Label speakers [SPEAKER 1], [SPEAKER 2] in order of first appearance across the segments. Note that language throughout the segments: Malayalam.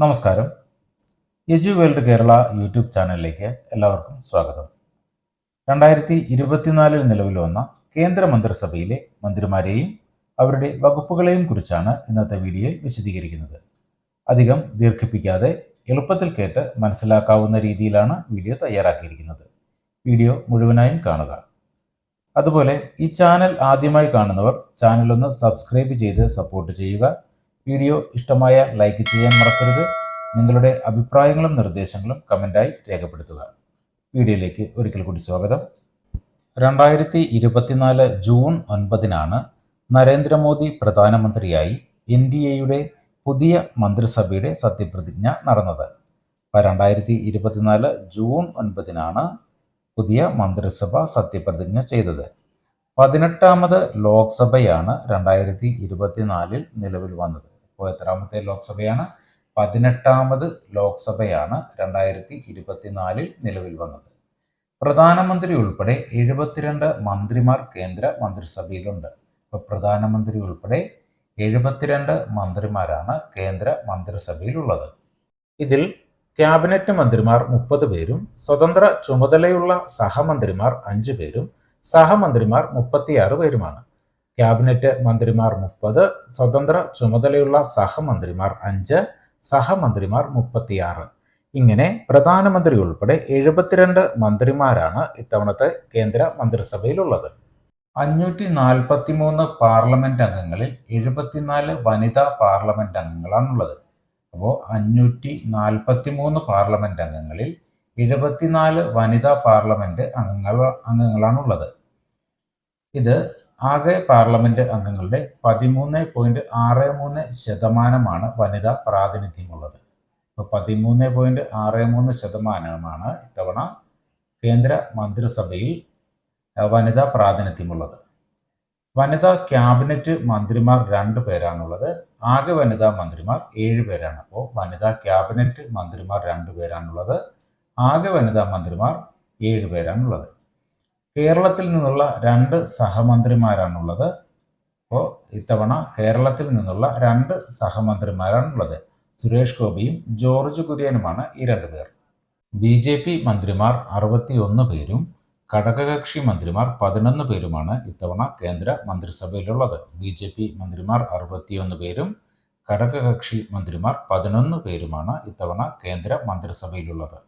[SPEAKER 1] നമസ്കാരം. എജു വേൾഡ് കേരള യൂട്യൂബ് ചാനലിലേക്ക് എല്ലാവർക്കും സ്വാഗതം. 2024 നിലവിൽ വന്ന കേന്ദ്ര മന്ത്രിസഭയിലെ മന്ത്രിമാരെയും അവരുടെ വകുപ്പുകളെയും കുറിച്ചാണ് ഇന്നത്തെ വീഡിയോയിൽ വിശദീകരിക്കുന്നത്. അധികം ദീർഘിപ്പിക്കാതെ എളുപ്പത്തിൽ കേട്ട് മനസ്സിലാക്കാവുന്ന രീതിയിലാണ് വീഡിയോ തയ്യാറാക്കിയിരിക്കുന്നത്. വീഡിയോ മുഴുവനായും കാണുക. അതുപോലെ ഈ ചാനൽ ആദ്യമായി കാണുന്നവർ ചാനൽ ഒന്ന് സബ്സ്ക്രൈബ് ചെയ്ത് സപ്പോർട്ട് ചെയ്യുക. വീഡിയോ ഇഷ്ടമായ ലൈക്ക് ചെയ്യാൻ മറക്കരുത്. നിങ്ങളുടെ അഭിപ്രായങ്ങളും നിർദ്ദേശങ്ങളും കമൻ്റായി രേഖപ്പെടുത്തുക. വീഡിയോയിലേക്ക് ഒരിക്കൽ കൂടി സ്വാഗതം. 2024 ജൂൺ 9 നരേന്ദ്രമോദി പ്രധാനമന്ത്രിയായി NDAയുടെ പുതിയ മന്ത്രിസഭയുടെ സത്യപ്രതിജ്ഞ നടന്നത്. 2024 ജൂൺ 9 പുതിയ മന്ത്രിസഭ സത്യപ്രതിജ്ഞ ചെയ്തത്. 18ാമത് ലോക്സഭയാണ് 2024 നിലവിൽ വന്നത്. ഇപ്പോൾ എത്രാമത്തെ ലോക്സഭയാണ്? 18ാമത് ലോക്സഭയാണ് 2024 നിലവിൽ വന്നത്. പ്രധാനമന്ത്രി ഉൾപ്പെടെ 72 മന്ത്രിമാർ കേന്ദ്ര മന്ത്രിസഭയിലുണ്ട്. ഇപ്പോൾ പ്രധാനമന്ത്രി ഉൾപ്പെടെ 72 മന്ത്രിമാരാണ് കേന്ദ്ര മന്ത്രിസഭയിലുള്ളത്. ഇതിൽ ക്യാബിനറ്റ് മന്ത്രിമാർ 30 പേരും സ്വതന്ത്ര ചുമതലയുള്ള സഹമന്ത്രിമാർ 5 പേരും സഹമന്ത്രിമാർ 36 പേരുമാണ്. ക്യാബിനറ്റ് മന്ത്രിമാർ 30, സ്വതന്ത്ര ചുമതലയുള്ള സഹമന്ത്രിമാർ 5, സഹമന്ത്രിമാർ 36. ഇങ്ങനെ പ്രധാനമന്ത്രി ഉൾപ്പെടെ 72 മന്ത്രിമാരാണ് ഇത്തവണത്തെ കേന്ദ്ര മന്ത്രിസഭയിലുള്ളത്. 543 പാർലമെന്റ് അംഗങ്ങളിൽ 74 വനിതാ പാർലമെന്റ് അംഗങ്ങളാണുള്ളത്. അപ്പോൾ 543 പാർലമെന്റ് അംഗങ്ങളിൽ 74 വനിതാ പാർലമെന്റ് അംഗങ്ങളാണുള്ളത്. ഇത് ആകെ പാർലമെന്റ് അംഗങ്ങളുടെ 13.63% വനിതാ പ്രാതിനിധ്യമുള്ളത്. ഇപ്പോൾ 13.63% ഇത്തവണ കേന്ദ്ര മന്ത്രിസഭയിൽ വനിതാ പ്രാതിനിധ്യമുള്ളത്. വനിതാ ക്യാബിനറ്റ് മന്ത്രിമാർ 2 പേരാണുള്ളത്. ആകെ വനിതാ മന്ത്രിമാർ 7 പേരാണ്. അപ്പോൾ വനിതാ ക്യാബിനറ്റ് മന്ത്രിമാർ 2 പേരാണുള്ളത്. ആകെ വനിതാ മന്ത്രിമാർ 7 പേരാണുള്ളത്. കേരളത്തിൽ നിന്നുള്ള 2 സഹമന്ത്രിമാരാണുള്ളത്. അപ്പോൾ ഇത്തവണ കേരളത്തിൽ നിന്നുള്ള 2 സഹമന്ത്രിമാരാണുള്ളത്. സുരേഷ് ഗോപിയും ജോർജ് കുര്യനുമാണ് ഈ 2 പേർ. BJP മന്ത്രിമാർ 61 പേരും ഘടകകക്ഷി മന്ത്രിമാർ 11 പേരുമാണ് ഇത്തവണ കേന്ദ്ര മന്ത്രിസഭയിലുള്ളത്. BJP മന്ത്രിമാർ 61 പേരും ഘടകകക്ഷി മന്ത്രിമാർ 11 പേരുമാണ് ഇത്തവണ കേന്ദ്ര മന്ത്രിസഭയിലുള്ളത്.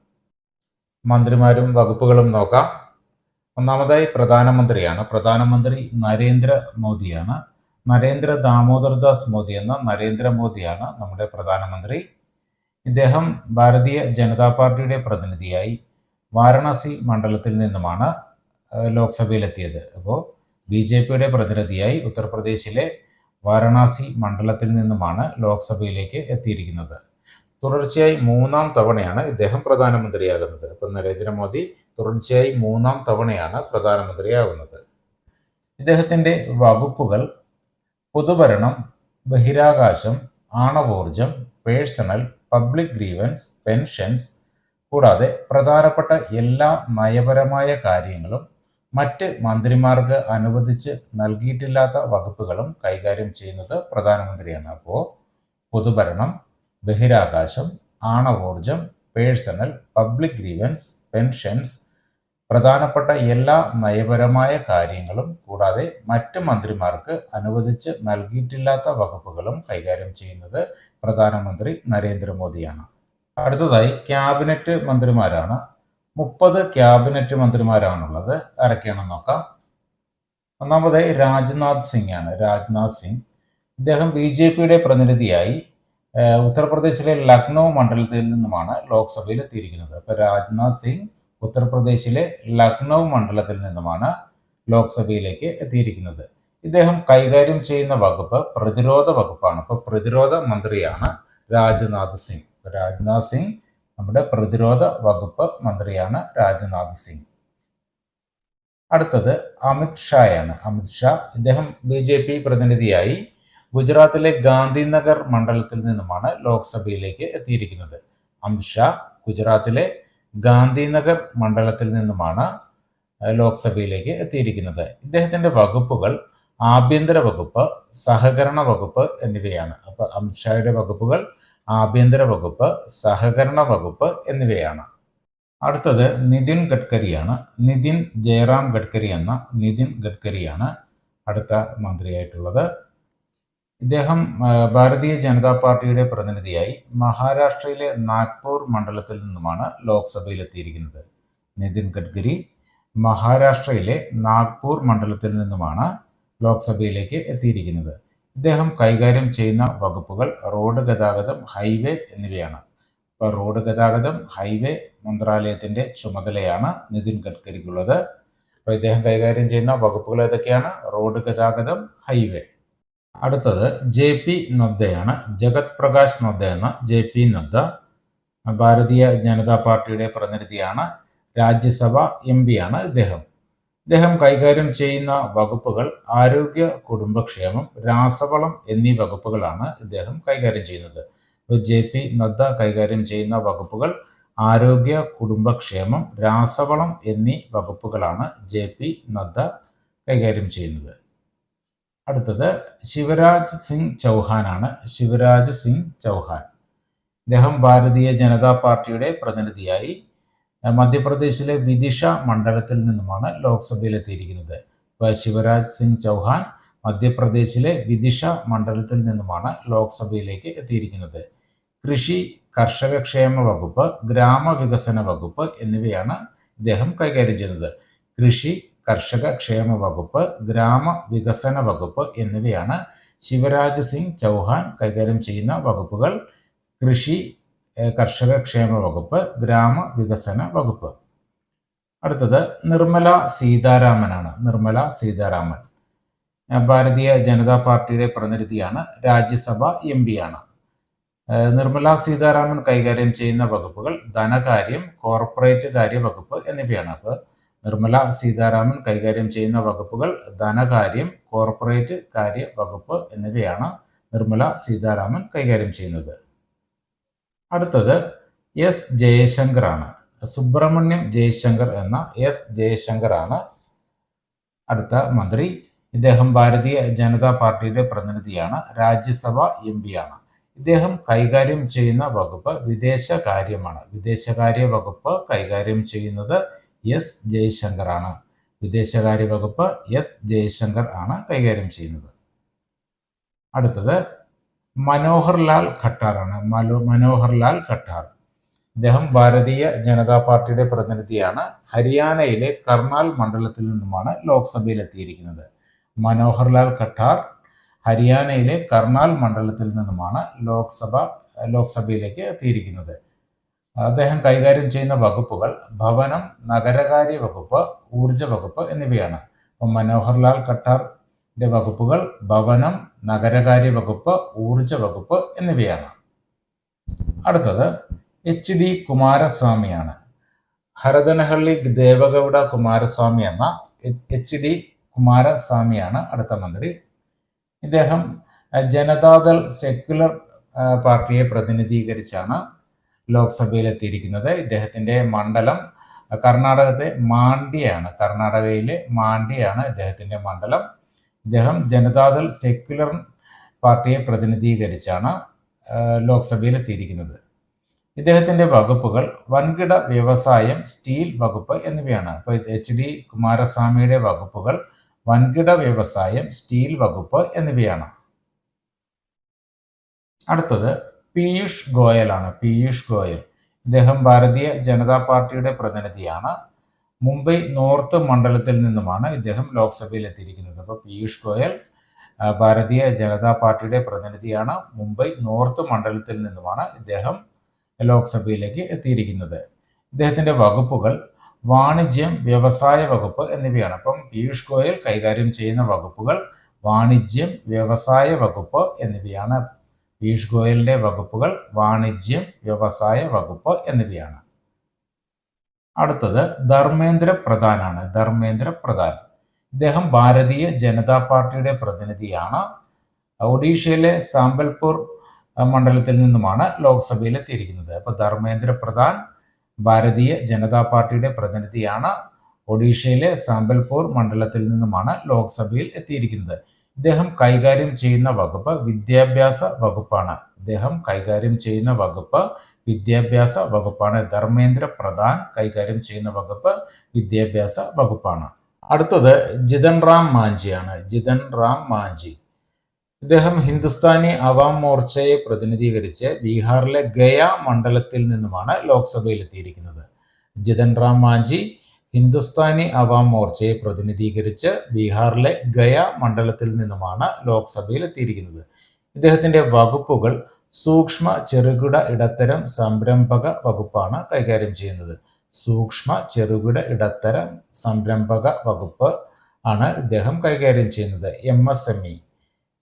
[SPEAKER 1] മന്ത്രിമാരും വകുപ്പുകളും നോക്കാം. ഒന്നാമതായി പ്രധാനമന്ത്രിയാണ്. പ്രധാനമന്ത്രി നരേന്ദ്ര മോദിയാണ്. നരേന്ദ്ര ദാമോദർദാസ് മോദി എന്ന നരേന്ദ്രമോദിയാണ് നമ്മുടെ പ്രധാനമന്ത്രി. ഇദ്ദേഹം ഭാരതീയ ജനതാ പാർട്ടിയുടെ പ്രതിനിധിയായി വാരണാസി മണ്ഡലത്തിൽ നിന്നുമാണ് ലോക്സഭയിലെത്തിയത്. അപ്പോൾ BJPയുടെ പ്രതിനിധിയായി ഉത്തർപ്രദേശിലെ വാരണാസി മണ്ഡലത്തിൽ നിന്നുമാണ് ലോക്സഭയിലേക്ക് എത്തിയിരിക്കുന്നത്. തുടർച്ചയായി 3ാം തവണയാണ് ഇദ്ദേഹം പ്രധാനമന്ത്രിയാകുന്നത്. അപ്പോൾ നരേന്ദ്രമോദി തുടർച്ചയായി 3ാം തവണയാണ് പ്രധാനമന്ത്രിയാകുന്നത്. ഇദ്ദേഹത്തിൻ്റെ വകുപ്പുകൾ പൊതുഭരണം, ബഹിരാകാശം, ആണവോർജം, പേഴ്സണൽ, പബ്ലിക് ഗ്രീവൻസ്, പെൻഷൻസ് കൂടാതെ പ്രധാനപ്പെട്ട എല്ലാ നയപരമായ കാര്യങ്ങളും മറ്റ് മന്ത്രിമാർക്ക് അനുവദിച്ച് നൽകിയിട്ടില്ലാത്ത വകുപ്പുകളും കൈകാര്യം ചെയ്യുന്നത് പ്രധാനമന്ത്രിയാണ്. അപ്പോൾ പൊതുഭരണം, ബഹിരാകാശം, ആണവോർജം, പേഴ്സണൽ, പബ്ലിക് ഗ്രീവൻസ്, പെൻഷൻസ്, പ്രധാനപ്പെട്ട എല്ലാ നയപരമായ കാര്യങ്ങളും കൂടാതെ മറ്റ് മന്ത്രിമാർക്ക് അനുവദിച്ച് നൽകിയിട്ടില്ലാത്ത വകുപ്പുകളും കൈകാര്യം ചെയ്യുന്നത് പ്രധാനമന്ത്രി നരേന്ദ്രമോദിയാണ്. അടുത്തതായി ക്യാബിനറ്റ് മന്ത്രിമാരാണ്. 30 ക്യാബിനറ്റ് മന്ത്രിമാരാണുള്ളത്. ആരൊക്കെയാണെന്ന് നോക്കാം. ഒന്നാമതായി രാജ്നാഥ് സിംഗ് ആണ്. രാജ്നാഥ് സിംഗ് ഇദ്ദേഹം BJPയുടെ പ്രതിനിധിയായി ഉത്തർപ്രദേശിലെ ലക്നൗ മണ്ഡലത്തിൽ നിന്നുമാണ് ലോക്സഭയിൽ എത്തിയിരിക്കുന്നത്. അപ്പോൾ രാജ്നാഥ് സിംഗ് ഉത്തർപ്രദേശിലെ ലക്നൗ മണ്ഡലത്തിൽ നിന്നുമാണ് ലോക്സഭയിലേക്ക് എത്തിയിരിക്കുന്നത്. ഇദ്ദേഹം കൈകാര്യം ചെയ്യുന്ന വകുപ്പ് പ്രതിരോധ വകുപ്പാണ്. അപ്പോൾ പ്രതിരോധ മന്ത്രിയാണ് രാജ്നാഥ് സിംഗ്. രാജ്നാഥ് സിംഗ് നമ്മുടെ പ്രതിരോധ വകുപ്പ് മന്ത്രിയാണ് രാജ്നാഥ് സിംഗ്. അടുത്തത് അമിത് ഷായാണ്. അമിത് ഷാ ഇദ്ദേഹം BJP പ്രതിനിധിയായി ഗുജറാത്തിലെ ഗാന്ധിനഗർ മണ്ഡലത്തിൽ നിന്നുമാണ് ലോക്സഭയിലേക്ക് എത്തിയിരിക്കുന്നത്. അമിത് ഷാ ഗുജറാത്തിലെ ഗാന്ധിനഗർ മണ്ഡലത്തിൽ നിന്നുമാണ് ലോക്സഭയിലേക്ക് എത്തിയിരിക്കുന്നത്. ഇദ്ദേഹത്തിൻ്റെ വകുപ്പുകൾ ആഭ്യന്തര വകുപ്പ്, സഹകരണ വകുപ്പ് എന്നിവയാണ്. അപ്പോൾ അമിത് ഷായുടെ വകുപ്പുകൾ ആഭ്യന്തര വകുപ്പ്, സഹകരണ വകുപ്പ് എന്നിവയാണ്. അടുത്തത് നിതിൻ ഗഡ്കരിയാണ്. നിതിൻ ജയറാം ഗഡ്കരി എന്ന നിതിൻ ഗഡ്കരിയാണ് അടുത്ത മന്ത്രിയായിട്ടുള്ളത്. ഇദ്ദേഹം ഭാരതീയ ജനതാ പാർട്ടിയുടെ പ്രതിനിധിയായി മഹാരാഷ്ട്രയിലെ നാഗ്പൂർ മണ്ഡലത്തിൽ നിന്നുമാണ് ലോക്സഭയിലെത്തിയിരിക്കുന്നത്. നിതിൻ ഗഡ്കരി മഹാരാഷ്ട്രയിലെ നാഗ്പൂർ മണ്ഡലത്തിൽ നിന്നുമാണ് ലോക്സഭയിലേക്ക് എത്തിയിരിക്കുന്നത്. ഇദ്ദേഹം കൈകാര്യം ചെയ്യുന്ന വകുപ്പുകൾ റോഡ് ഗതാഗതം, ഹൈവേ എന്നിവയാണ്. ഇപ്പോൾ റോഡ് ഗതാഗതം, ഹൈവേ മന്ത്രാലയത്തിൻ്റെ ചുമതലയാണ് നിതിൻ ഗഡ്കരിക്കുള്ളത്. അപ്പോൾ ഇദ്ദേഹം കൈകാര്യം ചെയ്യുന്ന വകുപ്പുകൾ ഏതൊക്കെയാണ്? റോഡ് ഗതാഗതം, ഹൈവേ. അടുത്തത് JP നദ്ദയാണ്. ജഗത് പ്രകാശ് നദ്ദ എന്ന JP നദ്ദ ഭാരതീയ ജനതാ പാർട്ടിയുടെ പ്രതിനിധിയാണ്. രാജ്യസഭ MP ആണ് ഇദ്ദേഹം കൈകാര്യം ചെയ്യുന്ന വകുപ്പുകൾ ആരോഗ്യ, കുടുംബക്ഷേമം, രാസവളം എന്നീ വകുപ്പുകളാണ് ഇദ്ദേഹം കൈകാര്യം ചെയ്യുന്നത്. അപ്പോൾ JP നദ്ദ കൈകാര്യം ചെയ്യുന്ന വകുപ്പുകൾ ആരോഗ്യ, കുടുംബക്ഷേമം, രാസവളം എന്നീ വകുപ്പുകളാണ് JP നദ്ദ കൈകാര്യം ചെയ്യുന്നത്. അടുത്തത് ശിവരാജ് സിംഗ് ചൗഹാനാണ്. ശിവരാജ് സിംഗ് ചൗഹാൻ ഇദ്ദേഹം ഭാരതീയ ജനതാ പാർട്ടിയുടെ പ്രതിനിധിയായി മധ്യപ്രദേശിലെ വിദിഷ മണ്ഡലത്തിൽ നിന്നുമാണ് ലോക്സഭയിലെത്തിയിരിക്കുന്നത്. അപ്പോൾ ശിവരാജ് സിംഗ് ചൗഹാൻ മധ്യപ്രദേശിലെ വിദിഷ മണ്ഡലത്തിൽ നിന്നുമാണ് ലോക്സഭയിലേക്ക് എത്തിയിരിക്കുന്നത്. കൃഷി, കർഷകക്ഷേമ വകുപ്പ്, ഗ്രാമവികസന വകുപ്പ് എന്നിവയാണ് ഇദ്ദേഹം കൈകാര്യം ചെയ്യുന്നത്. കൃഷി, കർഷക ക്ഷേമ വകുപ്പ്, ഗ്രാമവികസന വകുപ്പ് എന്നിവയാണ് ശിവരാജ് സിംഗ് ചൗഹാൻ കൈകാര്യം ചെയ്യുന്ന വകുപ്പുകൾ. കൃഷി, കർഷക ക്ഷേമ വകുപ്പ്, ഗ്രാമവികസന വകുപ്പ്. അടുത്തത് നിർമ്മല സീതാരാമനാണ്. നിർമ്മല സീതാരാമൻ ഭാരതീയ ജനതാ പാർട്ടിയുടെ പ്രതിനിധിയാണ്. രാജ്യസഭ MP ആണ്. നിർമ്മല സീതാരാമൻ കൈകാര്യം ചെയ്യുന്ന വകുപ്പുകൾ ധനകാര്യം, കോർപ്പറേറ്റ് കാര്യ വകുപ്പ് എന്നിവയാണ്. അപ്പോൾ നിർമ്മല സീതാരാമൻ കൈകാര്യം ചെയ്യുന്ന വകുപ്പുകൾ ധനകാര്യം, കോർപ്പറേറ്റ് കാര്യ വകുപ്പ് എന്നിവയാണ് നിർമ്മല സീതാരാമൻ കൈകാര്യം ചെയ്യുന്നത്. അടുത്തത് S ജയശങ്കർ ആണ്. സുബ്രഹ്മണ്യം ജയശങ്കർ എന്ന S ജയശങ്കർ ആണ് അടുത്ത മന്ത്രി. ഇദ്ദേഹം ഭാരതീയ ജനതാ പാർട്ടിയുടെ പ്രതിനിധിയാണ്. രാജ്യസഭ MP ആണ്. ഇദ്ദേഹം കൈകാര്യം ചെയ്യുന്ന വകുപ്പ് വിദേശകാര്യമാണ്. വിദേശകാര്യ വകുപ്പ് കൈകാര്യം ചെയ്യുന്നത് S ജയശങ്കർ ആണ്. വിദേശകാര്യ വകുപ്പ് S ജയശങ്കർ ആണ് കൈകാര്യം ചെയ്യുന്നത്. അടുത്തത് മനോഹർ ലാൽ ഖട്ടാർ ആണ്. മനോഹർ ലാൽ ഖട്ടാർ ഇദ്ദേഹം ഭാരതീയ ജനതാ പാർട്ടിയുടെ പ്രതിനിധിയാണ്. ഹരിയാനയിലെ കർണാൽ മണ്ഡലത്തിൽ നിന്നുമാണ് ലോക്സഭയിൽ എത്തിയിരിക്കുന്നത്. മനോഹർ ലാൽ ഖട്ടാർ ഹരിയാനയിലെ കർണാൽ മണ്ഡലത്തിൽ നിന്നുമാണ് ലോക്സഭയിലേക്ക് എത്തിയിരിക്കുന്നത്. അദ്ദേഹം കൈകാര്യം ചെയ്യുന്ന വകുപ്പുകൾ ഭവനം, നഗരകാര്യ വകുപ്പ്, ഊർജ വകുപ്പ് എന്നിവയാണ്. അപ്പം മനോഹർ ലാൽ ഖട്ടാറിന്റെ വകുപ്പുകൾ ഭവനം, നഗരകാര്യ വകുപ്പ്, ഊർജ വകുപ്പ് എന്നിവയാണ്. അടുത്തത് HD കുമാരസ്വാമിയാണ്. ഹരദനഹള്ളി ദേവഗൌഡ കുമാരസ്വാമി എന്ന HD കുമാരസ്വാമിയാണ് അടുത്ത മന്ത്രി. ഇദ്ദേഹം ജനതാദൾ സെക്യുലർ പാർട്ടിയെ പ്രതിനിധീകരിച്ചാണ് ലോക്സഭയിൽ എത്തിയിരിക്കുന്നത്. ഇദ്ദേഹത്തിൻ്റെ മണ്ഡലം കർണാടകത്തെ മാണ്ഡ്യയാണ്. കർണാടകയിലെ മാണ്ഡ്യയാണ് ഇദ്ദേഹത്തിൻ്റെ മണ്ഡലം. ഇദ്ദേഹം ജനതാദൾ സെക്യുലർ പാർട്ടിയെ പ്രതിനിധീകരിച്ചാണ് ലോക്സഭയിൽ എത്തിയിരിക്കുന്നത്. ഇദ്ദേഹത്തിൻ്റെ വകുപ്പുകൾ വൻകിട വ്യവസായം, സ്റ്റീൽ വകുപ്പ് എന്നിവയാണ്. അപ്പോൾ HD കുമാരസ്വാമിയുടെ വകുപ്പുകൾ വൻകിട വ്യവസായം, സ്റ്റീൽ വകുപ്പ് എന്നിവയാണ്. അടുത്തത് പീയൂഷ് ഗോയലാണ്. പീയൂഷ് ഗോയൽ ഇദ്ദേഹം ഭാരതീയ ജനതാ പാർട്ടിയുടെ പ്രതിനിധിയാണ്. മുംബൈ നോർത്ത് മണ്ഡലത്തിൽ നിന്നുമാണ് ഇദ്ദേഹം ലോക്സഭയിൽ എത്തിയിരിക്കുന്നത്. അപ്പോൾ പീയൂഷ് ഗോയൽ ഭാരതീയ ജനതാ പാർട്ടിയുടെ പ്രതിനിധിയാണ്. മുംബൈ നോർത്ത് മണ്ഡലത്തിൽ നിന്നുമാണ് ഇദ്ദേഹം ലോക്സഭയിലേക്ക് എത്തിയിരിക്കുന്നത്. ഇദ്ദേഹത്തിൻ്റെ വകുപ്പുകൾ വാണിജ്യം, വ്യവസായ വകുപ്പ് എന്നിവയാണ്. അപ്പം പീയൂഷ് ഗോയൽ കൈകാര്യം ചെയ്യുന്ന വകുപ്പുകൾ വാണിജ്യം, വ്യവസായ വകുപ്പ് എന്നിവയാണ്. പീയൂഷ് ഗോയലിന്റെ വകുപ്പുകൾ വാണിജ്യം, വ്യവസായ വകുപ്പ് എന്നിവയാണ്. അടുത്തത് ധർമ്മേന്ദ്ര പ്രധാനാണ്. ധർമ്മേന്ദ്ര പ്രധാൻ ഇദ്ദേഹം ഭാരതീയ ജനതാ പാർട്ടിയുടെ പ്രതിനിധിയാണ്. ഒഡീഷയിലെ സാമ്പൽപൂർ മണ്ഡലത്തിൽ നിന്നുമാണ് ലോക്സഭയിൽ എത്തിയിരിക്കുന്നത്. അപ്പോൾ ധർമ്മേന്ദ്ര പ്രധാൻ ഭാരതീയ ജനതാ പാർട്ടിയുടെ പ്രതിനിധിയാണ്. ഒഡീഷയിലെ സാമ്പൽപൂർ മണ്ഡലത്തിൽ നിന്നുമാണ് ലോക്സഭയിൽ എത്തിയിരിക്കുന്നത്. ഇദ്ദേഹം കൈകാര്യം ചെയ്യുന്ന വകുപ്പ് വിദ്യാഭ്യാസ വകുപ്പാണ്. ഇദ്ദേഹം കൈകാര്യം ചെയ്യുന്ന വകുപ്പ് വിദ്യാഭ്യാസ വകുപ്പാണ്. ധർമ്മേന്ദ്ര പ്രധാൻ കൈകാര്യം ചെയ്യുന്ന വകുപ്പ് വിദ്യാഭ്യാസ വകുപ്പാണ്. അടുത്തത് ജിതൻ റാം മാഞ്ചിയാണ്. ജിതൻ റാം മാഞ്ചി ഇദ്ദേഹം ഹിന്ദുസ്ഥാനി അവാം മോർച്ചയെ പ്രതിനിധീകരിച്ച് ബീഹാറിലെ ഗയ മണ്ഡലത്തിൽ നിന്നുമാണ് ലോക്സഭയിൽ എത്തിയിരിക്കുന്നത്. ജിതൻ റാം മാഞ്ചി ഹിന്ദുസ്ഥാനി അവാം മോർച്ചയെ പ്രതിനിധീകരിച്ച് ബീഹാറിലെ ഗയ മണ്ഡലത്തിൽ നിന്നുമാണ് ലോക്സഭയിൽ എത്തിയിരിക്കുന്നത്. ഇദ്ദേഹത്തിന്റെ വകുപ്പുകൾ സൂക്ഷ്മ ചെറുകിട ഇടത്തരം സംരംഭക വകുപ്പാണ് കൈകാര്യം ചെയ്യുന്നത്. സൂക്ഷ്മ ചെറുകിട ഇടത്തരം സംരംഭക വകുപ്പ് ആണ് ഇദ്ദേഹം കൈകാര്യം ചെയ്യുന്നത്.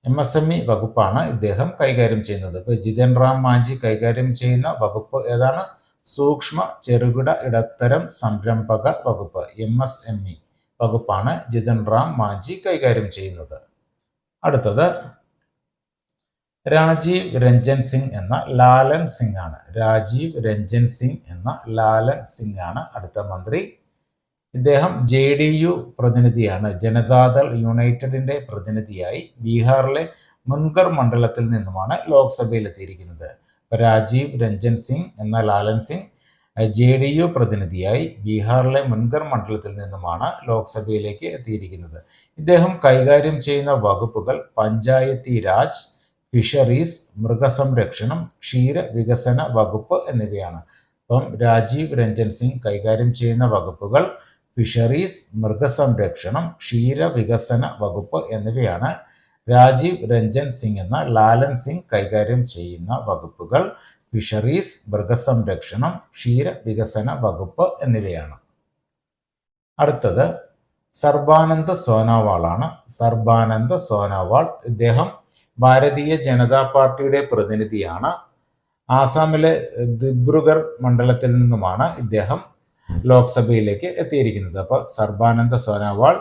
[SPEAKER 1] MSME വകുപ്പാണ് ഇദ്ദേഹം കൈകാര്യം ചെയ്യുന്നത്. ഇപ്പൊ ജിതൻ റാം മാഞ്ചി കൈകാര്യം ചെയ്യുന്ന വകുപ്പ് ഏതാണ്? സൂക്ഷ്മ ചെറുകിട ഇടത്തരം സംരംഭക വകുപ്പ് MSME വകുപ്പാണ് ജിതൻ റാം മാഞ്ചി കൈകാര്യം ചെയ്യുന്നത്. അടുത്തത് രാജീവ് രഞ്ജൻ സിംഗ് എന്ന ലാലൻ സിംഗ് ആണ്. രാജീവ് രഞ്ജൻ സിംഗ് എന്ന ലാലൻ സിംഗ് ആണ് അടുത്ത മന്ത്രി. ഇദ്ദേഹം JDU പ്രതിനിധിയാണ്. ജനതാദൾ യുണൈറ്റഡിന്റെ പ്രതിനിധിയായി ബീഹാറിലെ മുൻഗർ മണ്ഡലത്തിൽ നിന്നുമാണ് ലോക്സഭയിൽ എത്തിയിരിക്കുന്നത്. രാജീവ് രഞ്ജൻ സിംഗ് എന്ന ലാലൻ സിംഗ് JDU പ്രതിനിധിയായി ബീഹാറിലെ മുൻഗർ മണ്ഡലത്തിൽ നിന്നുമാണ് ലോക്സഭയിലേക്ക് എത്തിയിരിക്കുന്നത്. ഇദ്ദേഹം കൈകാര്യം ചെയ്യുന്ന വകുപ്പുകൾ പഞ്ചായത്തി രാജ്, ഫിഷറീസ്, മൃഗസംരക്ഷണം, ക്ഷീര വികസന വകുപ്പ് എന്നിവയാണ്. അപ്പം രാജീവ് രഞ്ജൻ സിംഗ് കൈകാര്യം ചെയ്യുന്ന വകുപ്പുകൾ ഫിഷറീസ്, മൃഗസംരക്ഷണം, ക്ഷീര വികസന വകുപ്പ് എന്നിവയാണ്. രാജീവ് രഞ്ജൻ സിംഗ് എന്ന ലാലൻ സിംഗ് കൈകാര്യം ചെയ്യുന്ന വകുപ്പുകൾ ഫിഷറീസ്, മൃഗസംരക്ഷണം, ക്ഷീര വികസന വകുപ്പ് എന്നിവയാണ്. അടുത്തത് സർബാനന്ദ സോനോവാൾ ആണ്. സർബാനന്ദ സോനോവാൾ ഇദ്ദേഹം ഭാരതീയ ജനതാ പാർട്ടിയുടെ പ്രതിനിധിയാണ്. ആസാമിലെ ദിബ്രുഗർ മണ്ഡലത്തിൽ നിന്നുമാണ് ഇദ്ദേഹം ലോക്സഭയിലേക്ക് എത്തിയിരിക്കുന്നത്. അപ്പോൾ സർബാനന്ദ സോനോവാൾ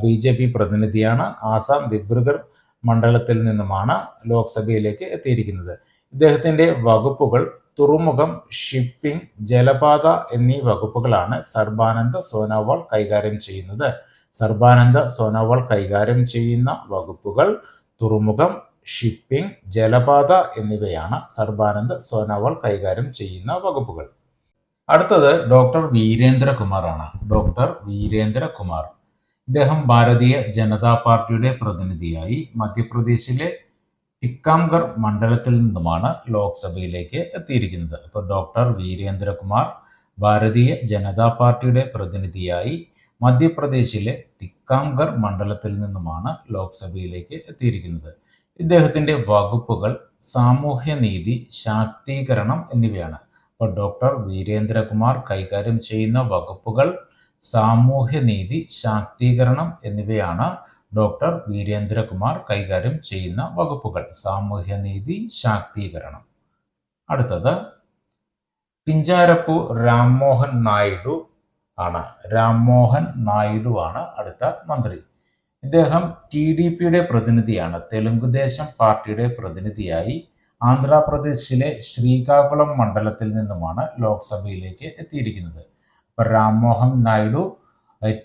[SPEAKER 1] BJP പ്രതിനിധിയാണ്. ആസാം ദിബ്രുഗർ മണ്ഡലത്തിൽ നിന്നുമാണ് ലോക്സഭയിലേക്ക് എത്തിയിരിക്കുന്നത്. ഇദ്ദേഹത്തിന്റെ വകുപ്പുകൾ തുറമുഖം, ഷിപ്പിംഗ്, ജലപാത എന്നീ വകുപ്പുകളാണ് സർബാനന്ദ സോനോവാൾ കൈകാര്യം ചെയ്യുന്നത്. സർബാനന്ദ സോനോവാൾ കൈകാര്യം ചെയ്യുന്ന വകുപ്പുകൾ തുറമുഖം, ഷിപ്പിംഗ്, ജലപാത എന്നിവയാണ് സർബാനന്ദ സോനോവാൾ കൈകാര്യം ചെയ്യുന്ന വകുപ്പുകൾ. അടുത്തത് ഡോക്ടർ വീരേന്ദ്രകുമാർ ആണ്. ഡോക്ടർ വീരേന്ദ്രകുമാർ ഇദ്ദേഹം ഭാരതീയ ജനതാ പാർട്ടിയുടെ പ്രതിനിധിയായി മധ്യപ്രദേശിലെ ടിക്കാംഗർ മണ്ഡലത്തിൽ നിന്നുമാണ് ലോക്സഭയിലേക്ക് എത്തിയിരിക്കുന്നത്. അപ്പോൾ ഡോക്ടർ വീരേന്ദ്രകുമാർ ഭാരതീയ ജനതാ പാർട്ടിയുടെ പ്രതിനിധിയായി മധ്യപ്രദേശിലെ ടിക്കാംഗർ മണ്ഡലത്തിൽ നിന്നുമാണ് ലോക്സഭയിലേക്ക് എത്തിയിരിക്കുന്നത്. ഇദ്ദേഹത്തിന്റെ വകുപ്പുകൾ സാമൂഹ്യനീതി, ശാക്തീകരണം എന്നിവയാണ്. അപ്പോൾ ഡോക്ടർ വീരേന്ദ്രകുമാർ കൈകാര്യം ചെയ്യുന്ന വകുപ്പുകൾ സാമൂഹ്യനീതി, ശാക്തീകരണം എന്നിവയാണ്. ഡോക്ടർ വീരേന്ദ്രകുമാർ കൈകാര്യം ചെയ്യുന്ന വകുപ്പുകൾ സാമൂഹ്യനീതി, ശാക്തീകരണം. അടുത്തത് കിഞ്ചാരപ്പു രാംമോഹൻ നായിഡു ആണ്. രാംമോഹൻ നായിഡു ആണ് അടുത്ത മന്ത്രി. ഇദ്ദേഹം TDPയുടെ പ്രതിനിധിയാണ്. തെലുങ്കുദേശം പാർട്ടിയുടെ പ്രതിനിധിയായി ആന്ധ്രാപ്രദേശിലെ ശ്രീകാകുളം മണ്ഡലത്തിൽ നിന്നുമാണ് ലോക്സഭയിലേക്ക് എത്തിയിരിക്കുന്നത്. അപ്പോൾ രാംമോഹൻ നായിഡു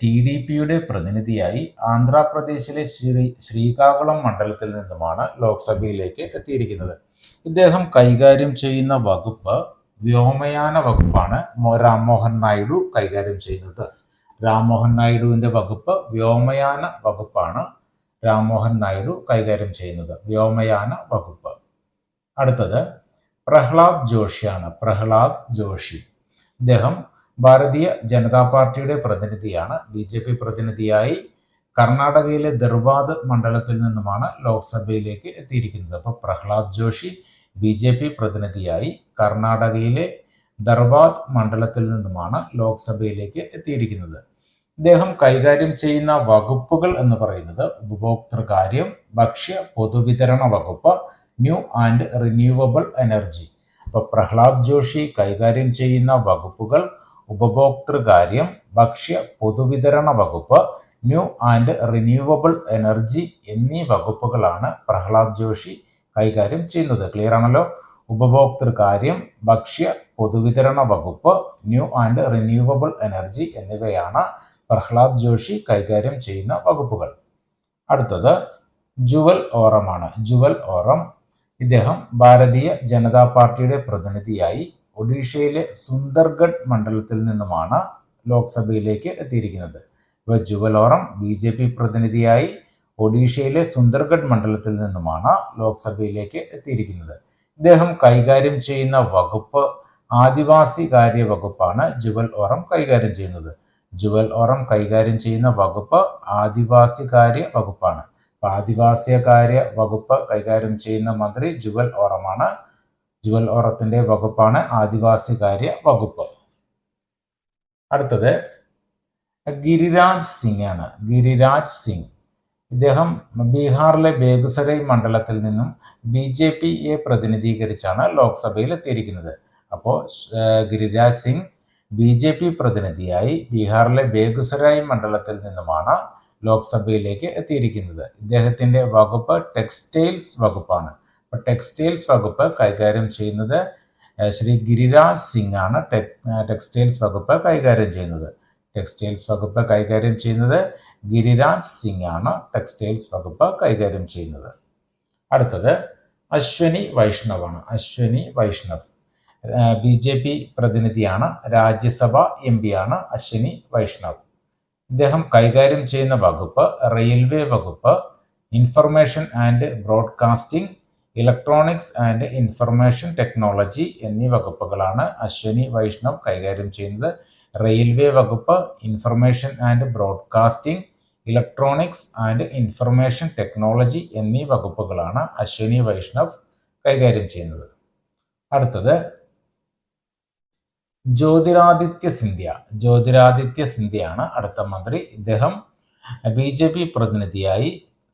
[SPEAKER 1] TDPയുടെ പ്രതിനിധിയായി ആന്ധ്രാപ്രദേശിലെ ശ്രീകാകുളം മണ്ഡലത്തിൽ നിന്നുമാണ് ലോക്സഭയിലേക്ക് എത്തിയിരിക്കുന്നത്. ഇദ്ദേഹം കൈകാര്യം ചെയ്യുന്ന വകുപ്പ് വ്യോമയാന വകുപ്പാണ് രാംമോഹൻ നായിഡു കൈകാര്യം ചെയ്യുന്നത്. രാംമോഹൻ നായിഡുവിന്റെ വകുപ്പ് വ്യോമയാന വകുപ്പാണ്. രാംമോഹൻ നായിഡു കൈകാര്യം ചെയ്യുന്നത് വ്യോമയാന വകുപ്പ്. അടുത്തത് പ്രഹ്ലാദ് ജോഷിയാണ്. പ്രഹ്ലാദ് ജോഷി ഇദ്ദേഹം ഭാരതീയ ജനതാ പാർട്ടിയുടെ പ്രതിനിധിയാണ്. BJP പ്രതിനിധിയായി കർണാടകയിലെ ധർവാദ് മണ്ഡലത്തിൽ നിന്നുമാണ് ലോക്സഭയിലേക്ക് എത്തിയിരിക്കുന്നത്. അപ്പോൾ പ്രഹ്ലാദ് ജോഷി BJP പ്രതിനിധിയായി കർണാടകയിലെ ധർവാദ് മണ്ഡലത്തിൽ നിന്നുമാണ് ലോക്സഭയിലേക്ക് എത്തിയിരിക്കുന്നത്. ഇദ്ദേഹം കൈകാര്യം ചെയ്യുന്ന വകുപ്പുകൾ എന്ന് പറയുന്നത് ഉപഭോക്തൃകാര്യം, ഭക്ഷ്യ പൊതുവിതരണ വകുപ്പ്, ന്യൂ ആൻഡ് റിന്യൂവബിൾ എനർജി. അപ്പോൾ പ്രഹ്ലാദ് ജോഷി കൈകാര്യം ചെയ്യുന്ന വകുപ്പുകൾ ഉപഭോക്തൃകാര്യം, ഭക്ഷ്യ പൊതുവിതരണ വകുപ്പ്, ന്യൂ ആൻഡ് റിന്യൂവബിൾ എനർജി എന്നീ വകുപ്പുകളാണ് പ്രഹ്ലാദ് ജോഷി കൈകാര്യം ചെയ്യുന്നത്. ക്ലിയർ ആണല്ലോ? ഉപഭോക്തൃകാര്യം, ഭക്ഷ്യ പൊതുവിതരണ വകുപ്പ്, ന്യൂ ആൻഡ് റിന്യൂവബിൾ എനർജി എന്നിവയാണ് പ്രഹ്ലാദ് ജോഷി കൈകാര്യം ചെയ്യുന്ന വകുപ്പുകൾ. അടുത്തത് ജുവൽ ഓറമാണ്. ജുവൽ ഓറം ഇദ്ദേഹം ഭാരതീയ ജനതാ പാർട്ടിയുടെ പ്രതിനിധിയായി ഒഡീഷയിലെ സുന്ദർഗഡ് മണ്ഡലത്തിൽ നിന്നുമാണ് ലോക്സഭയിലേക്ക് എത്തിയിരിക്കുന്നത്. ഇപ്പോൾ ജുവൽ ഓറം BJP പ്രതിനിധിയായി ഒഡീഷയിലെ സുന്ദർഗഡ് മണ്ഡലത്തിൽ നിന്നുമാണ് ലോക്സഭയിലേക്ക് എത്തിയിരിക്കുന്നത്. ഇദ്ദേഹം കൈകാര്യം ചെയ്യുന്ന വകുപ്പ് ആദിവാസി കാര്യ വകുപ്പാണ് ജുവൽ ഓറം കൈകാര്യം ചെയ്യുന്നത്. ജുവൽ ഓറം കൈകാര്യം ചെയ്യുന്ന വകുപ്പ് ആദിവാസി കാര്യ വകുപ്പാണ്. ആദിവാസി കാര്യ വകുപ്പ് കൈകാര്യം ചെയ്യുന്ന മന്ത്രി ജുവൽ ഓറമാണ്. ജുവൽ ഓറത്തിന്റെ വകുപ്പാണ് ആദിവാസി കാര്യ വകുപ്പ്. അടുത്തത് ഗിരിരാജ് സിംഗ് ആണ്. ഗിരിരാജ് സിംഗ് ഇദ്ദേഹം ബീഹാറിലെ ബേഗുസരൈ മണ്ഡലത്തിൽ നിന്നും BJPയെ പ്രതിനിധീകരിച്ചാണ് ലോക്സഭയിൽ എത്തിയിരിക്കുന്നത്. അപ്പോൾ ഗിരിരാജ് സിംഗ് BJP പ്രതിനിധിയായി ബീഹാറിലെ ബേഗുസരായ് മണ്ഡലത്തിൽ നിന്നുമാണ് ലോക്സഭയിലേക്ക് എത്തിയിരിക്കുന്നത്. ഇദ്ദേഹത്തിന്റെ വകുപ്പ് ടെക്സ്റ്റൈൽസ് വകുപ്പാണ്. അപ്പോൾ ടെക്സ്റ്റൈൽസ് വകുപ്പ് കൈകാര്യം ചെയ്യുന്നത് ശ്രീ ഗിരിരാജ് സിംഗ് ആണ്. ടെക്സ്റ്റൈൽസ് വകുപ്പ് കൈകാര്യം ചെയ്യുന്നത്. ടെക്സ്റ്റൈൽസ് വകുപ്പ് കൈകാര്യം ചെയ്യുന്നത് ഗിരിരാജ് സിംഗ് ആണ്. ടെക്സ്റ്റൈൽസ് വകുപ്പ് കൈകാര്യം ചെയ്യുന്നത്. അടുത്തത് അശ്വനി വൈഷ്ണവ് ആണ്. അശ്വനി വൈഷ്ണവ് BJP പ്രതിനിധിയാണ്. രാജ്യസഭ MP ആണ് അശ്വനി വൈഷ്ണവ്. ഇദ്ദേഹം കൈകാര്യം ചെയ്യുന്ന വകുപ്പ് റെയിൽവേ വകുപ്പ്, information and broadcasting, electronics and information technology എന്നീ വകുപ്പുകളാണ് അശ്വനി വൈഷ്ണവ് കൈകാര്യം ചെയ്യുന്നത്. റെയിൽവേ വകുപ്പ്, information and broadcasting, electronics and information technology എന്നീ വകുപ്പുകളാണ് അശ്വനി വൈഷ്ണവ് കൈകാര്യം ചെയ്യുന്നത്. അടുത്തത് ജ്യോതിരാദിത്യ സിന്ധ്യ. ജ്യോതിരാദിത്യ സിന്ധ്യയാണ് അടുത്ത മന്ത്രി. ഇദ്ദേഹം BJP പ്രതിനിധിയായി